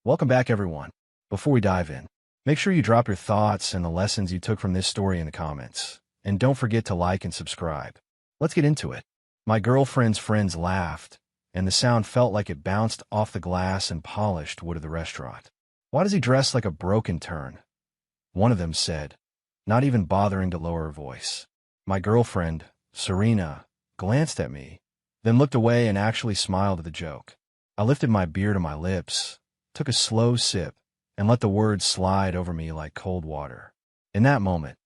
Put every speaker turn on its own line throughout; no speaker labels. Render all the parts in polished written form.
Welcome back, everyone. Before we dive in, make sure you drop your thoughts and the lessons you took from this story in the comments. And don't forget to like and subscribe. Let's get into it. My girlfriend's friends laughed, and the sound felt like it bounced off the glass and polished wood of the restaurant. "Why does he dress like a broken turn?" one of them said, not even bothering to lower her voice. My girlfriend, Serena, glanced at me, then looked away and actually smiled at the joke. I lifted my beer to my lips, took a slow sip, and let the words slide over me like cold water. In that moment,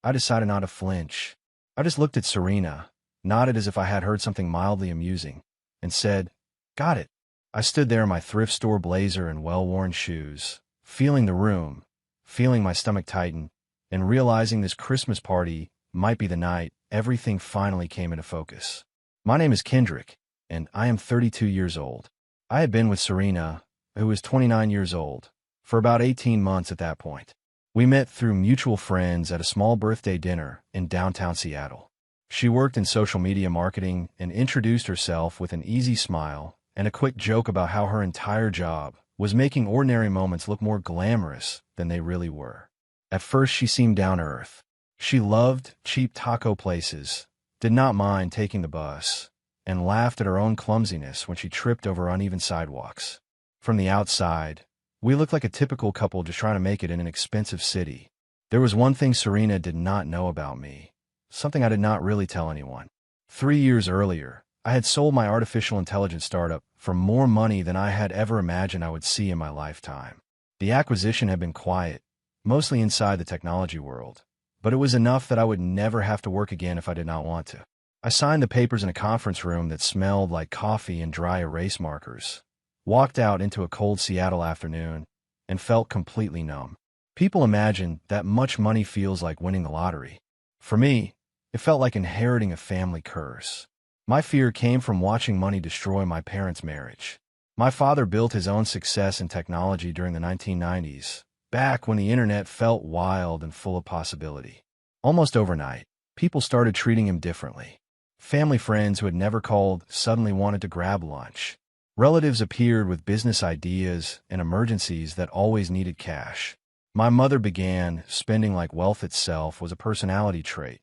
I decided not to flinch. I just looked at Serena, nodded as if I had heard something mildly amusing, and said, "Got it." I stood there in my thrift store blazer and well-worn shoes, feeling the room, feeling my stomach tighten, and realizing this Christmas party might be the night everything finally came into focus. My name is Kendrick, and I am 32 years old. I had been with Serena, who was 29 years old, for about 18 months at that point. We met through mutual friends at a small birthday dinner in downtown Seattle. She worked in social media marketing and introduced herself with an easy smile and a quick joke about how her entire job was making ordinary moments look more glamorous than they really were. At first, she seemed down to earth. She loved cheap taco places, did not mind taking the bus, and laughed at her own clumsiness when she tripped over uneven sidewalks. From the outside, we looked like a typical couple just trying to make it in an expensive city. There was one thing Serena did not know about me, something I did not really tell anyone. 3 years earlier, I had sold my artificial intelligence startup for more money than I had ever imagined I would see in my lifetime. The acquisition had been quiet, mostly inside the technology world, but it was enough that I would never have to work again if I did not want to. I signed the papers in a conference room that smelled like coffee and dry erase markers, walked out into a cold Seattle afternoon, and felt completely numb. People imagine that much money feels like winning the lottery. For me, it felt like inheriting a family curse. My fear came from watching money destroy my parents' marriage. My father built his own success in technology during the 1990s, back when the internet felt wild and full of possibility. Almost overnight, people started treating him differently. Family friends who had never called suddenly wanted to grab lunch. Relatives appeared with business ideas and emergencies that always needed cash. My mother began spending like wealth itself was a personality trait,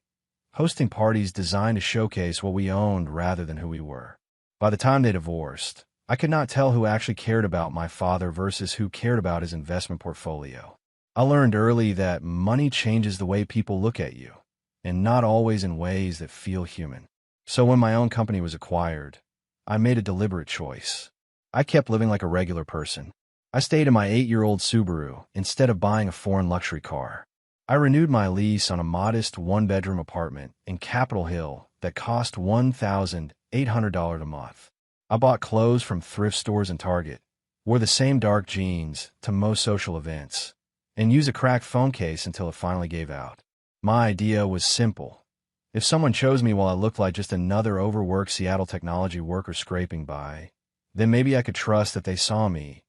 hosting parties designed to showcase what we owned rather than who we were. By the time they divorced, I could not tell who actually cared about my father versus who cared about his investment portfolio. I learned early that money changes the way people look at you, and not always in ways that feel human. So when my own company was acquired, I made a deliberate choice. I kept living like a regular person. I stayed in my 8-year-old Subaru instead of buying a foreign luxury car. I renewed my lease on a modest one-bedroom apartment in Capitol Hill that cost $1,800 a month. I bought clothes from thrift stores and Target, wore the same dark jeans to most social events, and used a cracked phone case until it finally gave out. My idea was simple. If someone chose me while I looked like just another overworked Seattle technology worker scraping by, then maybe I could trust that they saw me,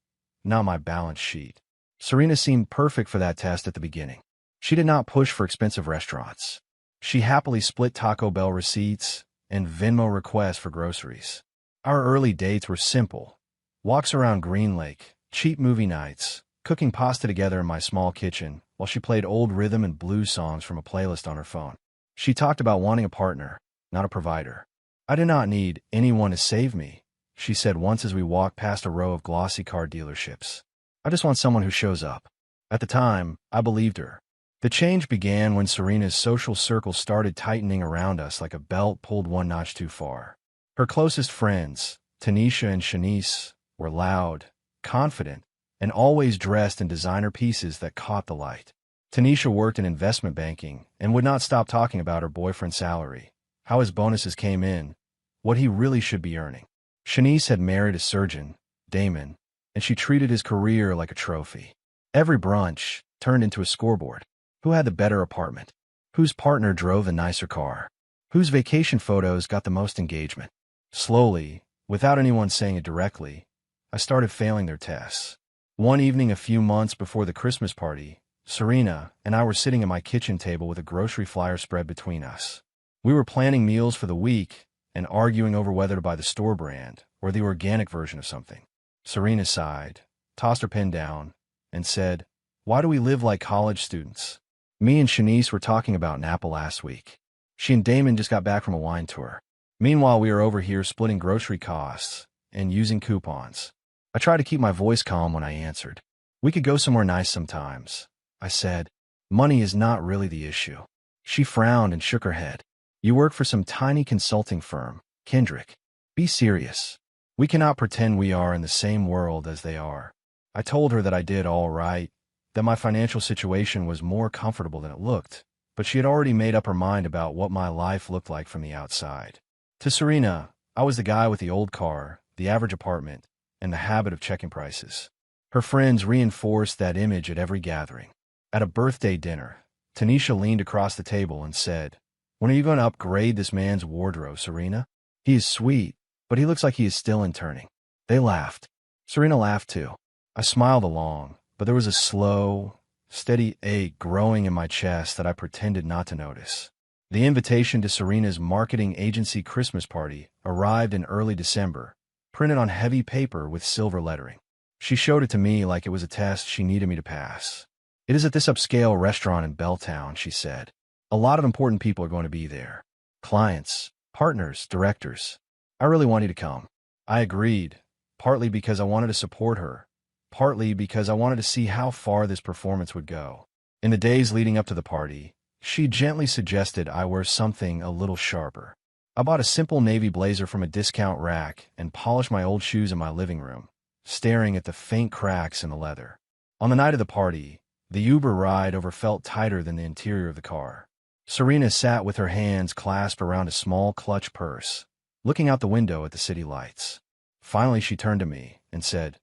not my balance sheet. Serena seemed perfect for that test at the beginning. She did not push for expensive restaurants. She happily split Taco Bell receipts and Venmo requests for groceries. Our early dates were simple. Walks around Green Lake, cheap movie nights, cooking pasta together in my small kitchen while she played old rhythm and blues songs from a playlist on her phone. She talked about wanting a partner, not a provider. "I do not need anyone to save me," she said once as we walked past a row of glossy car dealerships. "I just want someone who shows up." At the time, I believed her. The change began when Serena's social circle started tightening around us like a belt pulled one notch too far. Her closest friends, Tanisha and Shanice, were loud, confident, and always dressed in designer pieces that caught the light. Tanisha worked in investment banking and would not stop talking about her boyfriend's salary, how his bonuses came in, what he really should be earning. Shanice had married a surgeon, Damon, and she treated his career like a trophy. Every brunch turned into a scoreboard. Who had the better apartment? Whose partner drove the nicer car? Whose vacation photos got the most engagement? Slowly, without anyone saying it directly, I started failing their tests. One evening a few months before the Christmas party, Serena and I were sitting at my kitchen table with a grocery flyer spread between us. We were planning meals for the week and arguing over whether to buy the store brand or the organic version of something. Serena sighed, tossed her pen down, and said, "Why do we live like college students?" Me and Shanice were talking about Napa last week. She and Damon just got back from a wine tour. Meanwhile, we were over here splitting grocery costs and using coupons. I tried to keep my voice calm when I answered. "We could go somewhere nice sometimes," I said. "Money is not really the issue." She frowned and shook her head. "You work for some tiny consulting firm, Kendrick. Be serious. We cannot pretend we are in the same world as they are." I told her that I did all right, that my financial situation was more comfortable than it looked, but she had already made up her mind about what my life looked like from the outside. To Serena, I was the guy with the old car, the average apartment, and the habit of checking prices. Her friends reinforced that image at every gathering. At a birthday dinner, Tanisha leaned across the table and said, "When are you going to upgrade this man's wardrobe, Serena? He is sweet, but he looks like he is still interning." They laughed. Serena laughed too. I smiled along, but there was a slow, steady ache growing in my chest that I pretended not to notice. The invitation to Serena's marketing agency Christmas party arrived in early December, printed on heavy paper with silver lettering. She showed it to me like it was a test she needed me to pass. "It is at this upscale restaurant in Belltown," she said. "A lot of important people are going to be there. Clients, partners, directors. I really want you to come." I agreed, partly because I wanted to support her, partly because I wanted to see how far this performance would go. In the days leading up to the party, she gently suggested I wear something a little sharper. I bought a simple navy blazer from a discount rack and polished my old shoes in my living room, staring at the faint cracks in the leather. On the night of the party, the Uber ride over felt tighter than the interior of the car. Serena sat with her hands clasped around a small clutch purse, looking out the window at the city lights. Finally, she turned to me and said,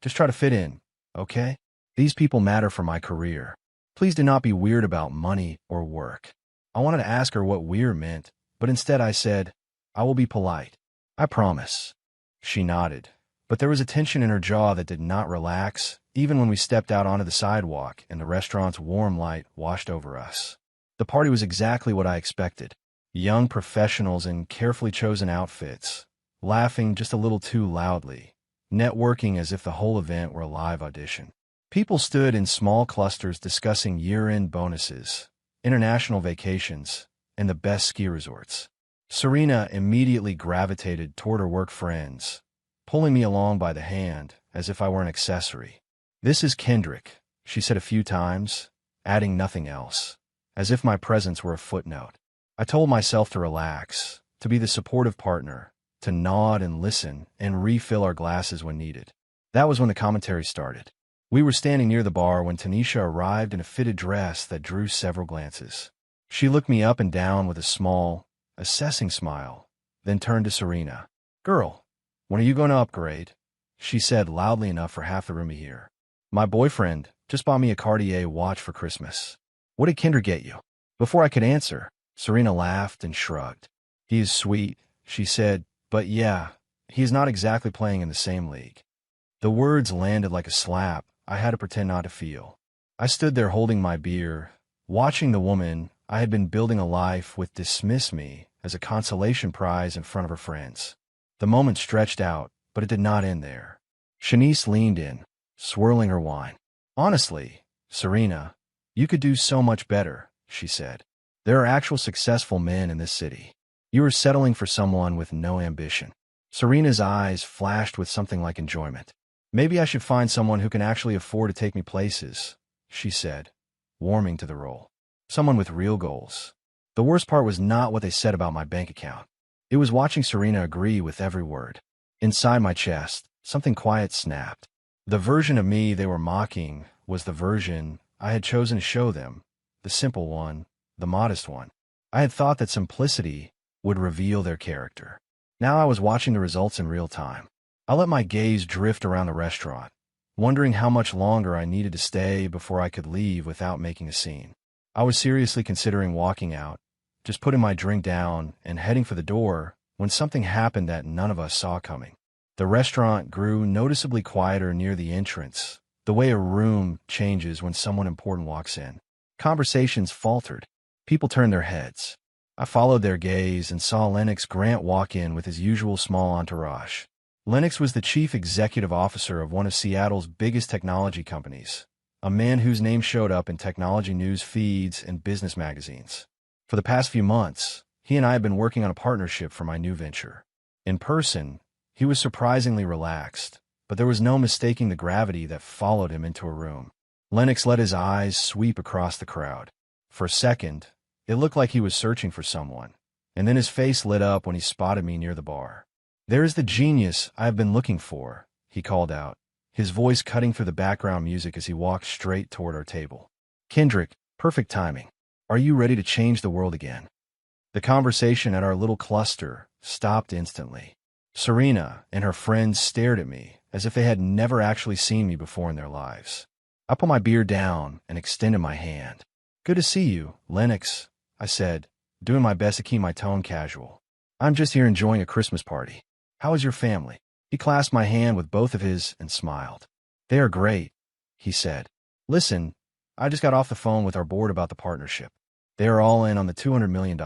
"Just try to fit in, okay? These people matter for my career. Please do not be weird about money or work." I wanted to ask her what weird meant, but instead I said, "I will be polite. I promise." She nodded, but there was a tension in her jaw that did not relax, even when we stepped out onto the sidewalk and the restaurant's warm light washed over us. The party was exactly what I expected. Young professionals in carefully chosen outfits, laughing just a little too loudly, networking as if the whole event were a live audition. People stood in small clusters discussing year-end bonuses, international vacations, and the best ski resorts. Serena immediately gravitated toward her work friends, pulling me along by the hand as if I were an accessory. "This is Kendrick," she said a few times, adding nothing else, as if my presence were a footnote. I told myself to relax, to be the supportive partner, to nod and listen and refill our glasses when needed. That was when the commentary started. We were standing near the bar when Tanisha arrived in a fitted dress that drew several glances. She looked me up and down with a small, assessing smile, then turned to Serena. "Girl, when are you going to upgrade?" she said loudly enough for half the room to hear. "My boyfriend just bought me a Cartier watch for Christmas." "What did Kendra get you?" Before I could answer, Serena laughed and shrugged. "He is sweet," she said, "but yeah, he is not exactly playing in the same league." The words landed like a slap I had to pretend not to feel. I stood there holding my beer, watching the woman I had been building a life with dismiss me as a consolation prize in front of her friends. The moment stretched out, but it did not end there. Shanice leaned in, swirling her wine. "Honestly, Serena, you could do so much better," she said. "There are actual successful men in this city. You are settling for someone with no ambition." Serena's eyes flashed with something like enjoyment. "Maybe I should find someone who can actually afford to take me places," she said, warming to the role. "Someone with real goals." The worst part was not what they said about my bank account. It was watching Serena agree with every word. Inside my chest, something quiet snapped. The version of me they were mocking was the version I had chosen to show them, the simple one, the modest one. I had thought that simplicity would reveal their character. Now I was watching the results in real time. I let my gaze drift around the restaurant, wondering how much longer I needed to stay before I could leave without making a scene. I was seriously considering walking out, just putting my drink down and heading for the door, when something happened that none of us saw coming. The restaurant grew noticeably quieter near the entrance, the way a room changes when someone important walks in. Conversations faltered. People turned their heads. I followed their gaze and saw Lennox Grant walk in with his usual small entourage. Lennox was the chief executive officer of one of Seattle's biggest technology companies, a man whose name showed up in technology news feeds and business magazines. For the past few months, he and I have been working on a partnership for my new venture. In person, he was surprisingly relaxed, but there was no mistaking the gravity that followed him into a room. Lennox let his eyes sweep across the crowd. For a second, it looked like he was searching for someone, and then his face lit up when he spotted me near the bar. "There is the genius I have been looking for," he called out, his voice cutting through the background music as he walked straight toward our table. "Kendrick, perfect timing. Are you ready to change the world again?" The conversation at our little cluster stopped instantly. Serena and her friends stared at me as if they had never actually seen me before in their lives. I put my beer down and extended my hand. "Good to see you, Lennox," I said, doing my best to keep my tone casual. "I'm just here enjoying a Christmas party. How is your family?" He clasped my hand with both of his and smiled. "They are great," he said. "Listen, I just got off the phone with our board about the partnership. They are all in on the $200 million.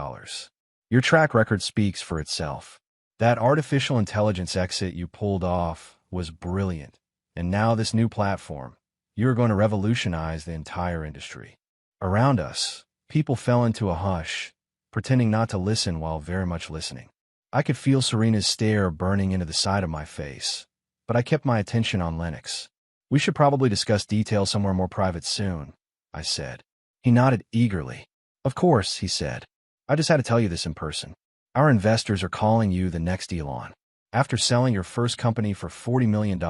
Your track record speaks for itself. That artificial intelligence exit you pulled off was brilliant, and now this new platform, you're going to revolutionize the entire industry." Around us, people fell into a hush, pretending not to listen while very much listening. I could feel Serena's stare burning into the side of my face, but I kept my attention on Lennox. "We should probably discuss details somewhere more private soon," I said. He nodded eagerly. "Of course," he said. "I just had to tell you this in person. Our investors are calling you the next Elon. After selling your first company for $40 million,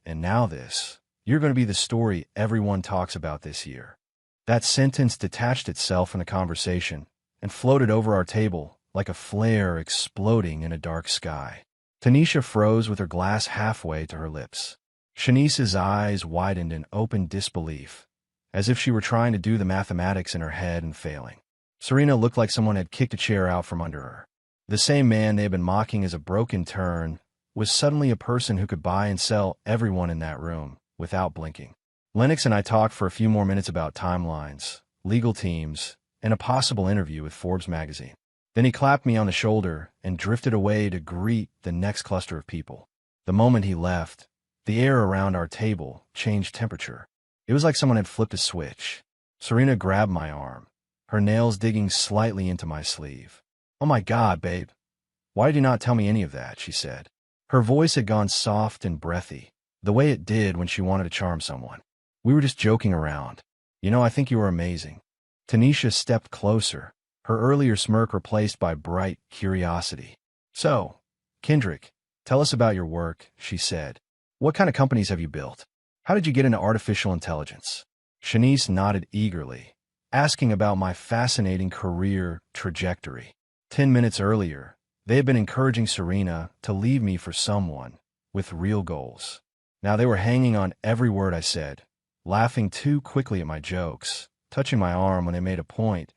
and now this, you're going to be the story everyone talks about this year." That sentence detached itself from the conversation and floated over our table like a flare exploding in a dark sky. Tanisha froze with her glass halfway to her lips. Shanice's eyes widened in open disbelief, as if she were trying to do the mathematics in her head and failing. Serena looked like someone had kicked a chair out from under her. The same man they had been mocking as a broken turn was suddenly a person who could buy and sell everyone in that room without blinking. Lennox and I talked for a few more minutes about timelines, legal teams, and a possible interview with Forbes magazine. Then he clapped me on the shoulder and drifted away to greet the next cluster of people. The moment he left, the air around our table changed temperature. It was like someone had flipped a switch. Serena grabbed my arm, her nails digging slightly into my sleeve. "Oh my God, babe. Why did you not tell me any of that?" she said. Her voice had gone soft and breathy, the way it did when she wanted to charm someone. "We were just joking around. I think you were amazing." Tanisha stepped closer, her earlier smirk replaced by bright curiosity. "So, Kendrick, tell us about your work," she said. "What kind of companies have you built? How did you get into artificial intelligence?" Shanice nodded eagerly, asking about my fascinating career trajectory. 10 minutes earlier, they had been encouraging Serena to leave me for someone with real goals. Now they were hanging on every word I said, laughing too quickly at my jokes, touching my arm when they made a point,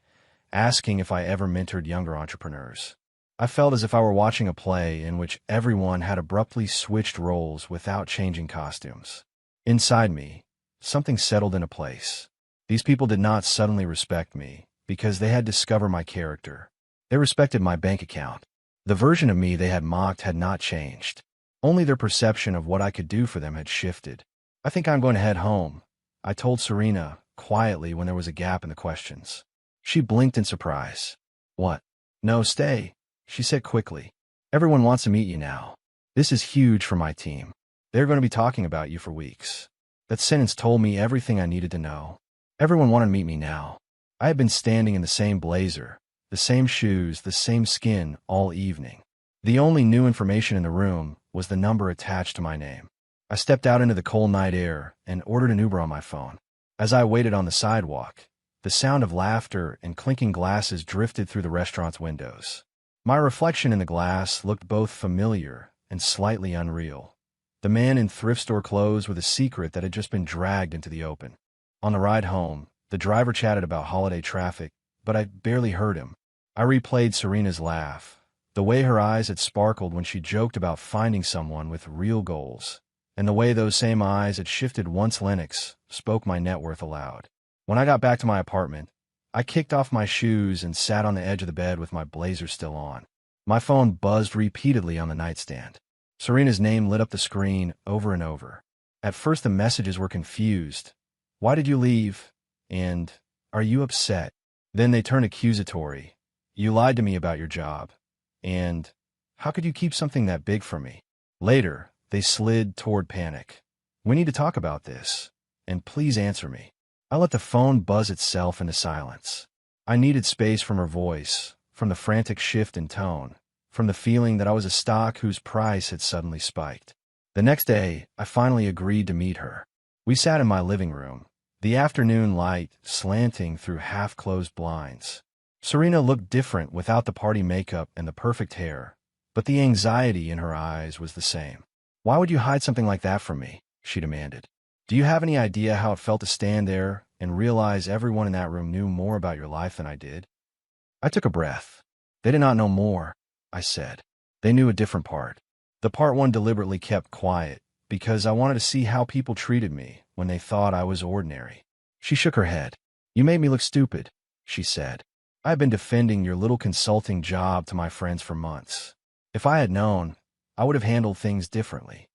asking if I ever mentored younger entrepreneurs. I felt as if I were watching a play in which everyone had abruptly switched roles without changing costumes. Inside me, something settled into place. These people did not suddenly respect me because they had discovered my character. They respected my bank account. The version of me they had mocked had not changed. Only their perception of what I could do for them had shifted. "I think I'm going to head home," I told Serena quietly when there was a gap in the questions. She blinked in surprise. "What?" "No, stay," she said quickly. "Everyone wants to meet you now. This is huge for my team. They're going to be talking about you for weeks." That sentence told me everything I needed to know. Everyone wanted to meet me now. I had been standing in the same blazer, the same shoes, the same skin all evening. The only new information in the room was the number attached to my name. I stepped out into the cold night air and ordered an Uber on my phone. As I waited on the sidewalk, the sound of laughter and clinking glasses drifted through the restaurant's windows. My reflection in the glass looked both familiar and slightly unreal. The man in thrift store clothes with a secret that had just been dragged into the open. On the ride home, the driver chatted about holiday traffic, but I barely heard him. I replayed Serena's laugh, the way her eyes had sparkled when she joked about finding someone with real goals, and the way those same eyes had shifted once Lennox spoke my net worth aloud. When I got back to my apartment, I kicked off my shoes and sat on the edge of the bed with my blazer still on. My phone buzzed repeatedly on the nightstand. Serena's name lit up the screen over and over. At first the messages were confused. Why did you leave? And, are you upset? Then they turned accusatory. You lied to me about your job. And, how could you keep something that big from me? Later, they slid toward panic. We need to talk about this. And please answer me. I let the phone buzz itself into silence. I needed space from her voice, from the frantic shift in tone, from the feeling that I was a stock whose price had suddenly spiked. The next day, I finally agreed to meet her. We sat in my living room, the afternoon light slanting through half-closed blinds. Serena looked different without the party makeup and the perfect hair, but the anxiety in her eyes was the same. Why would you hide something like that from me? She demanded. Do you have any idea how it felt to stand there and realize everyone in that room knew more about your life than I did? I took a breath. They did not know more, I said. They knew a different part. The part one deliberately kept quiet, because I wanted to see how people treated me when they thought I was ordinary. She shook her head. You made me look stupid, she said. I have been defending your little consulting job to my friends for months. If I had known, I would have handled things differently.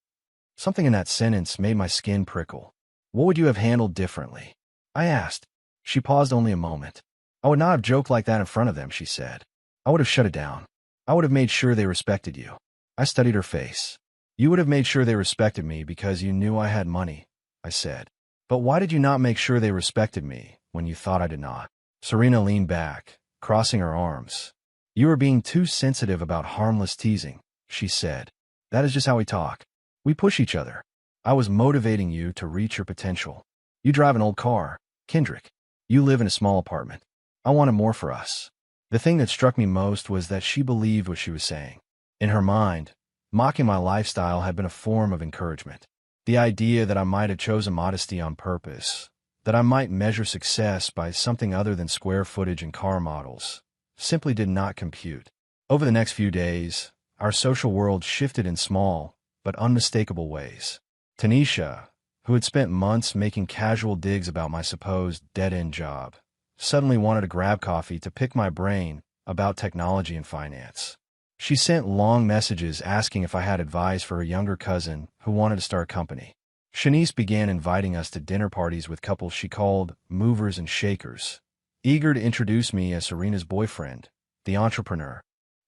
Something in that sentence made my skin prickle. What would you have handled differently? I asked. She paused only a moment. I would not have joked like that in front of them, she said. I would have shut it down. I would have made sure they respected you. I studied her face. You would have made sure they respected me because you knew I had money, I said. But why did you not make sure they respected me when you thought I did not? Serena leaned back, crossing her arms. You are being too sensitive about harmless teasing, she said. That is just how we talk. We push each other. I was motivating you to reach your potential. You drive an old car, Kendrick. You live in a small apartment. I wanted more for us. The thing that struck me most was that she believed what she was saying. In her mind, mocking my lifestyle had been a form of encouragement. The idea that I might have chosen modesty on purpose, that I might measure success by something other than square footage and car models, simply did not compute. Over the next few days, our social world shifted in small, but unmistakable ways. Tanisha, who had spent months making casual digs about my supposed dead-end job, suddenly wanted to grab coffee to pick my brain about technology and finance. She sent long messages asking if I had advice for her younger cousin who wanted to start a company. Shanice began inviting us to dinner parties with couples she called movers and shakers, eager to introduce me as Serena's boyfriend, the entrepreneur.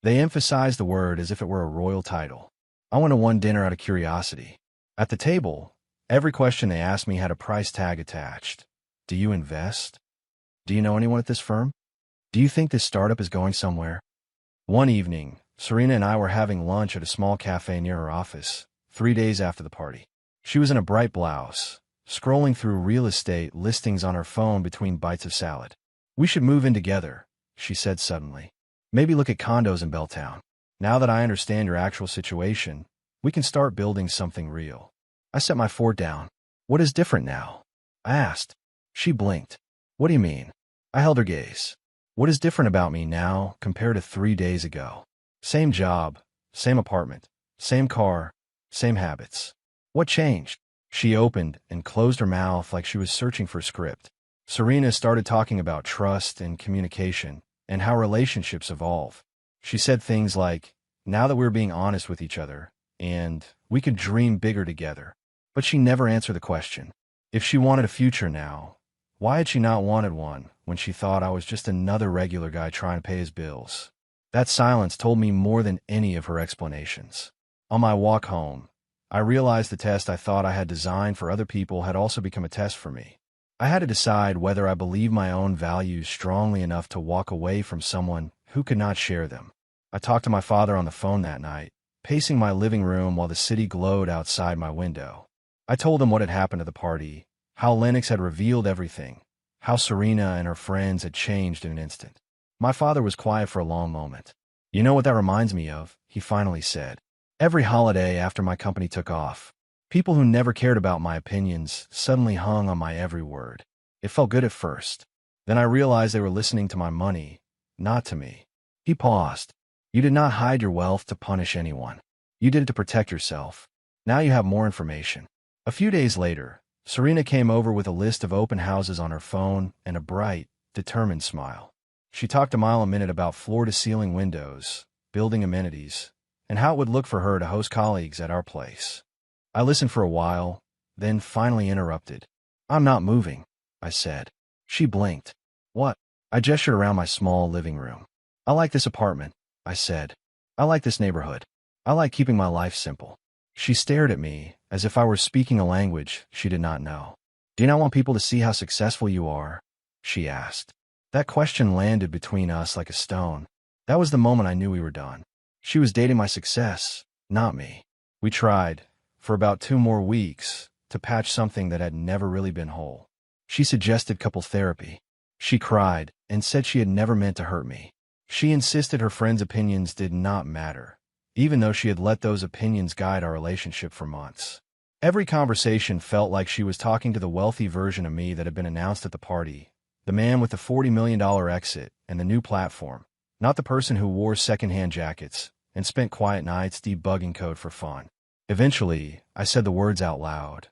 They emphasized the word as if it were a royal title. I went to one dinner out of curiosity. At the table, every question they asked me had a price tag attached. Do you invest? Do you know anyone at this firm? Do you think this startup is going somewhere? One evening, Serena and I were having lunch at a small cafe near her office, 3 days after the party. She was in a bright blouse, scrolling through real estate listings on her phone between bites of salad. We should move in together, she said suddenly. Maybe look at condos in Belltown. Now that I understand your actual situation, we can start building something real. I set my fork down. What is different now? I asked. She blinked. What do you mean? I held her gaze. What is different about me now compared to 3 days ago? Same job, same apartment, same car, same habits. What changed? She opened and closed her mouth like she was searching for a script. Serena started talking about trust and communication and how relationships evolve. She said things like, now that we're being honest with each other, and we could dream bigger together. But she never answered the question. If she wanted a future now, why had she not wanted one when she thought I was just another regular guy trying to pay his bills? That silence told me more than any of her explanations. On my walk home, I realized the test I thought I had designed for other people had also become a test for me. I had to decide whether I believed my own values strongly enough to walk away from someone who could not share them. I talked to my father on the phone that night, pacing my living room while the city glowed outside my window. I told him what had happened at the party, how Lennox had revealed everything, how Serena and her friends had changed in an instant. My father was quiet for a long moment. You know what that reminds me of, he finally said. Every holiday after my company took off, people who never cared about my opinions suddenly hung on my every word. It felt good at first. Then I realized they were listening to my money, not to me. He paused. You did not hide your wealth to punish anyone. You did it to protect yourself. Now you have more information. A few days later, Serena came over with a list of open houses on her phone and a bright, determined smile. She talked a mile a minute about floor-to-ceiling windows, building amenities, and how it would look for her to host colleagues at our place. I listened for a while, then finally interrupted. "I'm not moving," I said. She blinked. "What?" I gestured around my small living room. "I like this apartment," I said. "I like this neighborhood. I like keeping my life simple." She stared at me as if I were speaking a language she did not know. "Do you not want people to see how successful you are?" she asked. That question landed between us like a stone. That was the moment I knew we were done. She was dating my success, not me. We tried, for about 2 more weeks, to patch something that had never really been whole. She suggested couples therapy. She cried and said she had never meant to hurt me. She insisted her friends' opinions did not matter, even though she had let those opinions guide our relationship for months. Every conversation felt like she was talking to the wealthy version of me that had been announced at the party, the man with the $40 million exit and the new platform, not the person who wore secondhand jackets and spent quiet nights debugging code for fun. Eventually, I said the words out loud.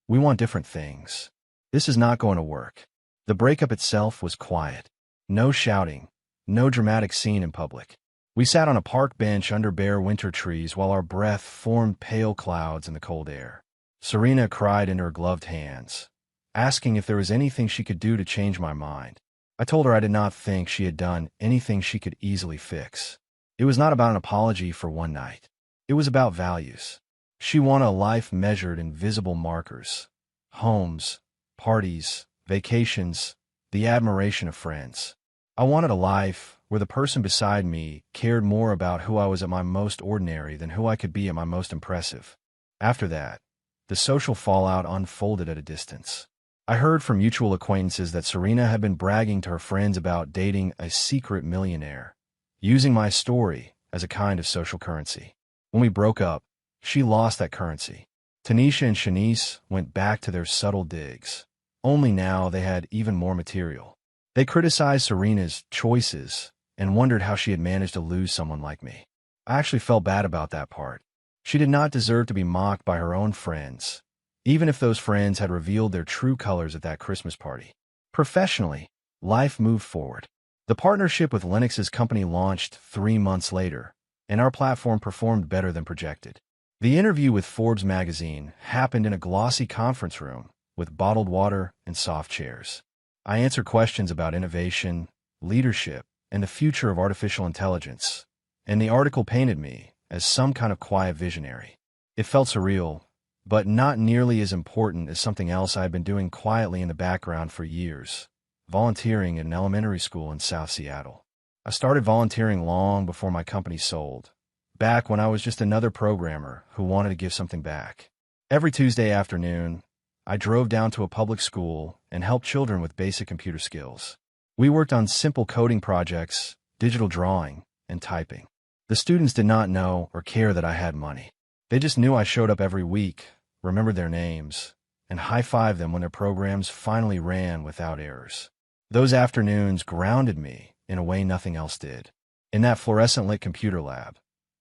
"We want different things. This is not going to work." The breakup itself was quiet. No shouting, no dramatic scene in public. We sat on a park bench under bare winter trees while our breath formed pale clouds in the cold air. Serena cried into her gloved hands, asking if there was anything she could do to change my mind. I told her I did not think she had done anything she could easily fix. It was not about an apology for one night. It was about values. She wanted a life measured in visible markers: homes, parties, vacations, the admiration of friends. I wanted a life where the person beside me cared more about who I was at my most ordinary than who I could be at my most impressive. After that, the social fallout unfolded at a distance. I heard from mutual acquaintances that Serena had been bragging to her friends about dating a secret millionaire, using my story as a kind of social currency. When we broke up, she lost that currency. Tanisha and Shanice went back to their subtle digs. Only now they had even more material. They criticized Serena's choices and wondered how she had managed to lose someone like me. I actually felt bad about that part. She did not deserve to be mocked by her own friends, even if those friends had revealed their true colors at that Christmas party. Professionally, life moved forward. The partnership with Linux's company launched 3 months later, and our platform performed better than projected. The interview with Forbes magazine happened in a glossy conference room with bottled water and soft chairs. I answered questions about innovation, leadership, and the future of artificial intelligence, and the article painted me as some kind of quiet visionary. It felt surreal, but not nearly as important as something else I had been doing quietly in the background for years: volunteering at an elementary school in South Seattle. I started volunteering long before my company sold, back when I was just another programmer who wanted to give something back. Every Tuesday afternoon, I drove down to a public school and helped children with basic computer skills. We worked on simple coding projects, digital drawing, and typing. The students did not know or care that I had money. They just knew I showed up every week, remembered their names, and high-fived them when their programs finally ran without errors. Those afternoons grounded me in a way nothing else did. In that fluorescent-lit computer lab,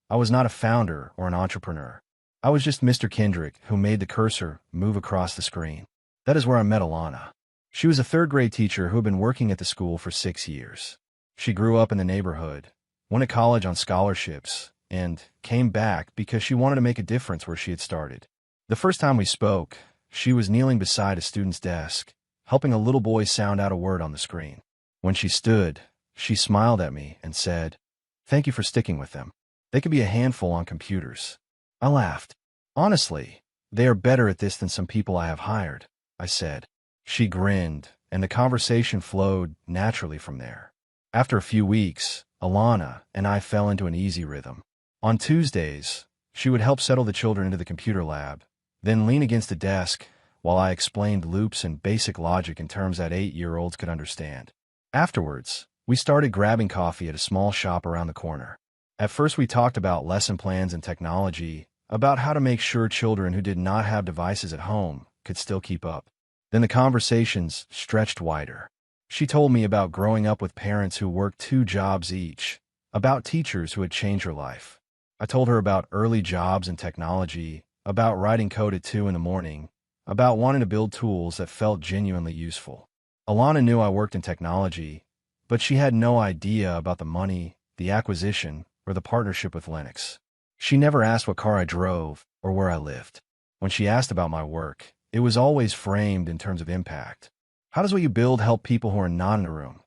I was not a founder or an entrepreneur. I was just Mr. Kendrick who made the cursor move across the screen. That is where I met Alana. She was a third-grade teacher who had been working at the school for 6 years. She grew up in the neighborhood, went to college on scholarships, and came back because she wanted to make a difference where she had started. The first time we spoke, she was kneeling beside a student's desk, helping a little boy sound out a word on the screen. When she stood, she smiled at me and said, "Thank you for sticking with them. They could be a handful on computers." I laughed. "Honestly, they are better at this than some people I have hired," I said. She grinned, and the conversation flowed naturally from there. After a few weeks, Alana and I fell into an easy rhythm. On Tuesdays, she would help settle the children into the computer lab, then lean against the desk while I explained loops and basic logic in terms that 8-year-olds could understand. Afterwards, we started grabbing coffee at a small shop around the corner. At first we talked about lesson plans and technology, about how to make sure children who did not have devices at home could still keep up. Then the conversations stretched wider. She told me about growing up with parents who worked 2 jobs each, about teachers who had changed her life. I told her about early jobs in technology, about writing code at 2 in the morning, about wanting to build tools that felt genuinely useful. Alana knew I worked in technology, but she had no idea about the money, the acquisition, or the partnership with Linux. She never asked what car I drove or where I lived. When she asked about my work, it was always framed in terms of impact. How does what you build help people who are not in the room?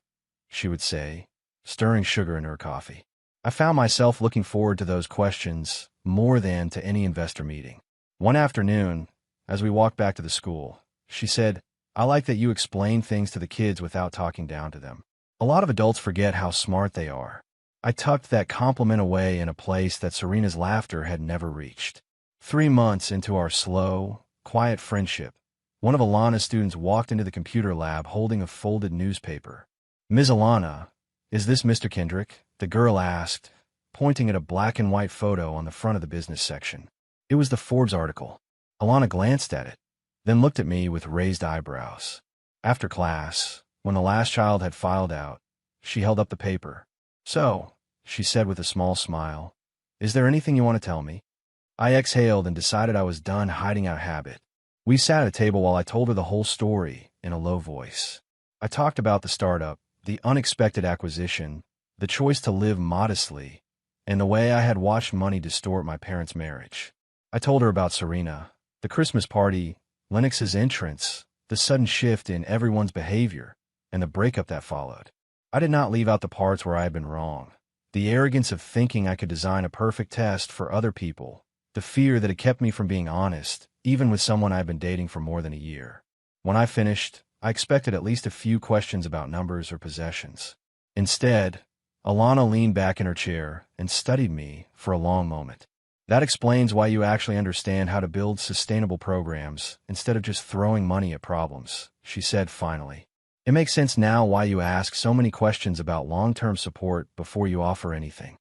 She would say, stirring sugar in her coffee. I found myself looking forward to those questions more than to any investor meeting. One afternoon, as we walked back to the school, she said, I like that you explain things to the kids without talking down to them. A lot of adults forget how smart they are. I tucked that compliment away in a place that Serena's laughter had never reached. 3 months into our slow, quiet friendship, one of Alana's students walked into the computer lab holding a folded newspaper. Ms. Alana, is this Mr. Kendrick? The girl asked, pointing at a black and white photo on the front of the business section. It was the Forbes article. Alana glanced at it, then looked at me with raised eyebrows. After class, when the last child had filed out, she held up the paper. So, she said with a small smile, is there anything you want to tell me? I exhaled and decided I was done hiding out habit. We sat at a table while I told her the whole story in a low voice. I talked about the startup, the unexpected acquisition, the choice to live modestly, and the way I had watched money distort my parents' marriage. I told her about Serena, the Christmas party, Lennox's entrance, the sudden shift in everyone's behavior, and the breakup that followed. I did not leave out the parts where I had been wrong. The arrogance of thinking I could design a perfect test for other people, the fear that had kept me from being honest, even with someone I had been dating for more than a year. When I finished, I expected at least a few questions about numbers or possessions. Instead, Alana leaned back in her chair and studied me for a long moment. That explains why you actually understand how to build sustainable programs instead of just throwing money at problems, she said finally. It makes sense now why you ask so many questions about long-term support before you offer anything.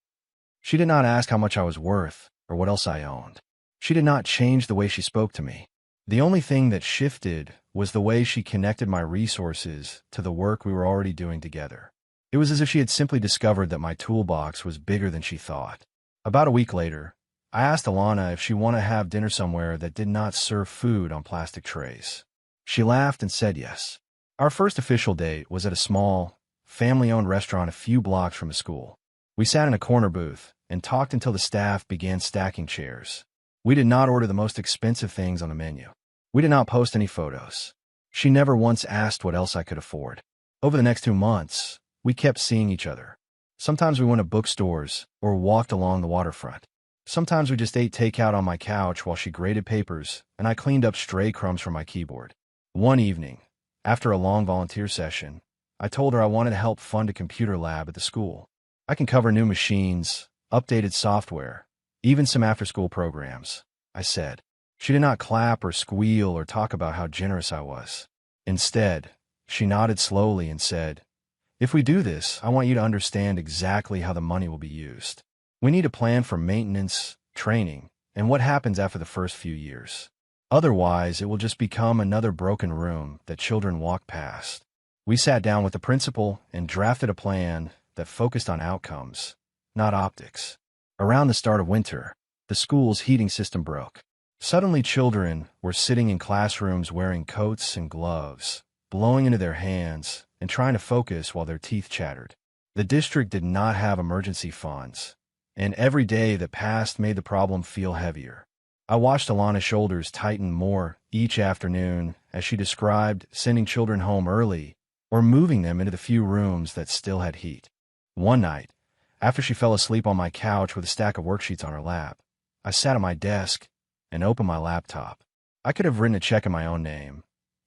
She did not ask how much I was worth or what else I owned. She did not change the way she spoke to me. The only thing that shifted was the way she connected my resources to the work we were already doing together. It was as if she had simply discovered that my toolbox was bigger than she thought. About a week later, I asked Alana if she wanted to have dinner somewhere that did not serve food on plastic trays. She laughed and said yes. Our first official date was at a small, family-owned restaurant a few blocks from a school. We sat in a corner booth and talked until the staff began stacking chairs. We did not order the most expensive things on the menu. We did not post any photos. She never once asked what else I could afford. Over the next 2 months, we kept seeing each other. Sometimes we went to bookstores or walked along the waterfront. Sometimes we just ate takeout on my couch while she graded papers and I cleaned up stray crumbs from my keyboard. One evening, after a long volunteer session, I told her I wanted to help fund a computer lab at the school. I can cover new machines, updated software, even some after-school programs, I said. She did not clap or squeal or talk about how generous I was. Instead, she nodded slowly and said, if we do this, I want you to understand exactly how the money will be used. We need a plan for maintenance, training, and what happens after the first few years. Otherwise, it will just become another broken room that children walk past. We sat down with the principal and drafted a plan that focused on outcomes, not optics. Around the start of winter, the school's heating system broke. Suddenly, children were sitting in classrooms wearing coats and gloves, blowing into their hands, and trying to focus while their teeth chattered. The district did not have emergency funds, and every day that passed made the problem feel heavier. I watched Alana's shoulders tighten more each afternoon as she described sending children home early or moving them into the few rooms that still had heat. One night, after she fell asleep on my couch with a stack of worksheets on her lap, I sat at my desk and opened my laptop. I could have written a check in my own name,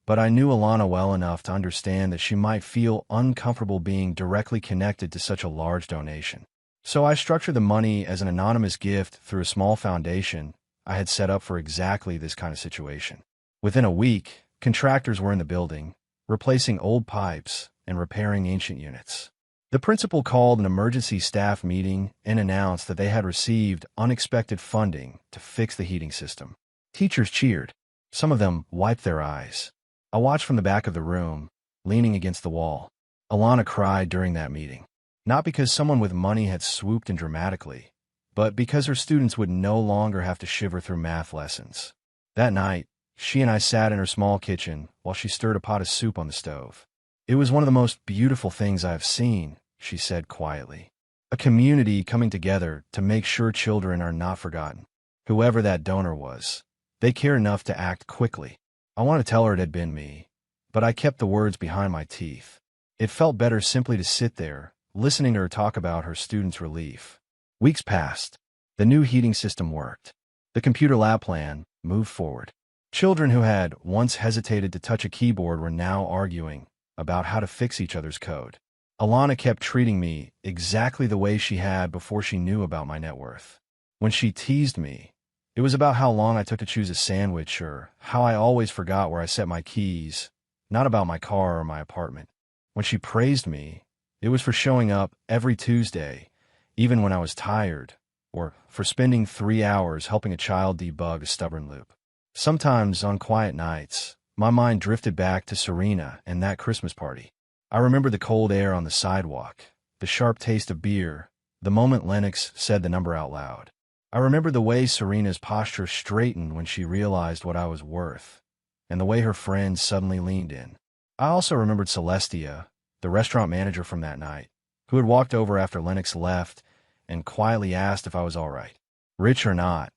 but I knew Alana well enough to understand that she might feel uncomfortable being directly connected to such a large donation. So I structured the money as an anonymous gift through a small foundation I had set up for exactly this kind of situation. Within a week, contractors were in the building, replacing old pipes and repairing ancient units. The principal called an emergency staff meeting and announced that they had received unexpected funding to fix the heating system. Teachers cheered. Some of them wiped their eyes. I watched from the back of the room, leaning against the wall. Alana cried during that meeting. Not because someone with money had swooped in dramatically, but because her students would no longer have to shiver through math lessons. That night, she and I sat in her small kitchen while she stirred a pot of soup on the stove. It was one of the most beautiful things I have seen, she said quietly. A community coming together to make sure children are not forgotten. Whoever that donor was, they care enough to act quickly. I want to tell her it had been me, but I kept the words behind my teeth. It felt better simply to sit there, listening to her talk about her students' relief. Weeks passed. The new heating system worked. The computer lab plan moved forward. Children who had once hesitated to touch a keyboard were now arguing about how to fix each other's code. Alana kept treating me exactly the way she had before she knew about my net worth. When she teased me, it was about how long I took to choose a sandwich or how I always forgot where I set my keys, not about my car or my apartment. When she praised me, it was for showing up every Tuesday, even when I was tired, or for spending 3 hours helping a child debug a stubborn loop. Sometimes, on quiet nights, my mind drifted back to Serena and that Christmas party. I remember the cold air on the sidewalk, the sharp taste of beer, the moment Lennox said the number out loud. I remember the way Serena's posture straightened when she realized what I was worth, and the way her friends suddenly leaned in. I also remembered Celestia, the restaurant manager from that night, who had walked over after Lennox left and quietly asked if I was all right. Rich or not,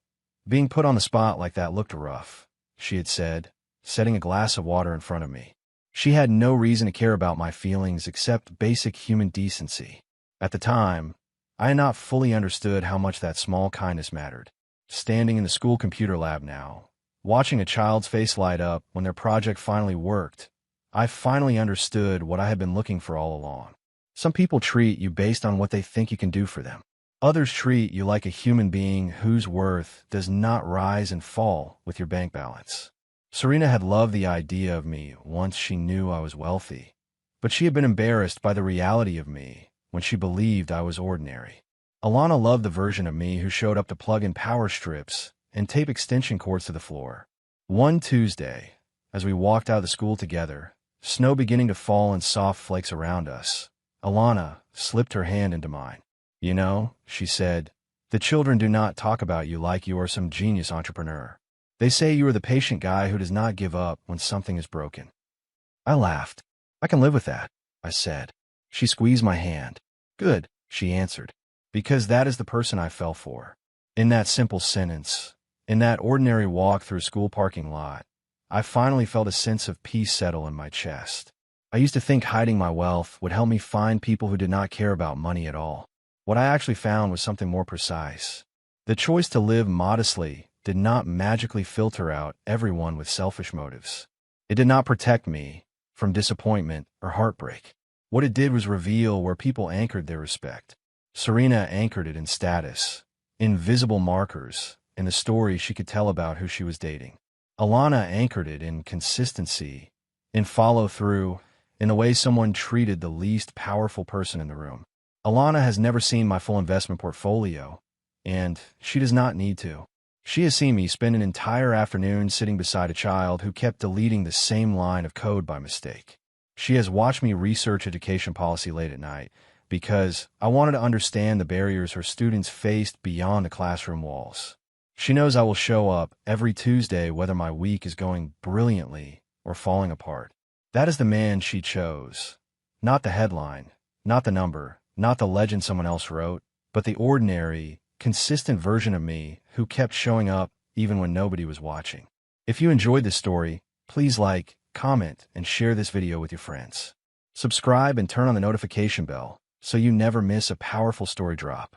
being put on the spot like that looked rough, she had said, setting a glass of water in front of me. She had no reason to care about my feelings except basic human decency. At the time, I had not fully understood how much that small kindness mattered. Standing in the school computer lab now, watching a child's face light up when their project finally worked, I finally understood what I had been looking for all along. Some people treat you based on what they think you can do for them. Others treat you like a human being whose worth does not rise and fall with your bank balance. Serena had loved the idea of me once she knew I was wealthy, but she had been embarrassed by the reality of me when she believed I was ordinary. Alana loved the version of me who showed up to plug in power strips and tape extension cords to the floor. One Tuesday, as we walked out of the school together, snow beginning to fall in soft flakes around us, Alana slipped her hand into mine. You know, she said, the children do not talk about you like you are some genius entrepreneur. They say you are the patient guy who does not give up when something is broken. I laughed. I can live with that, I said. She squeezed my hand. Good, she answered, because that is the person I fell for. In that simple sentence, in that ordinary walk through a school parking lot, I finally felt a sense of peace settle in my chest. I used to think hiding my wealth would help me find people who did not care about money at all. What I actually found was something more precise. The choice to live modestly did not magically filter out everyone with selfish motives. It did not protect me from disappointment or heartbreak. What it did was reveal where people anchored their respect. Serena anchored it in status, in visible markers, in the stories she could tell about who she was dating. Alana anchored it in consistency, in follow-through, in the way someone treated the least powerful person in the room. Alana has never seen my full investment portfolio, and she does not need to. She has seen me spend an entire afternoon sitting beside a child who kept deleting the same line of code by mistake. She has watched me research education policy late at night because I wanted to understand the barriers her students faced beyond the classroom walls. She knows I will show up every Tuesday whether my week is going brilliantly or falling apart. That is the man she chose. Not the headline, not the number, not the legend someone else wrote, but the ordinary, consistent version of me who kept showing up even when nobody was watching. If you enjoyed this story, please like, comment, and share this video with your friends. Subscribe and turn on the notification bell so you never miss a powerful story drop.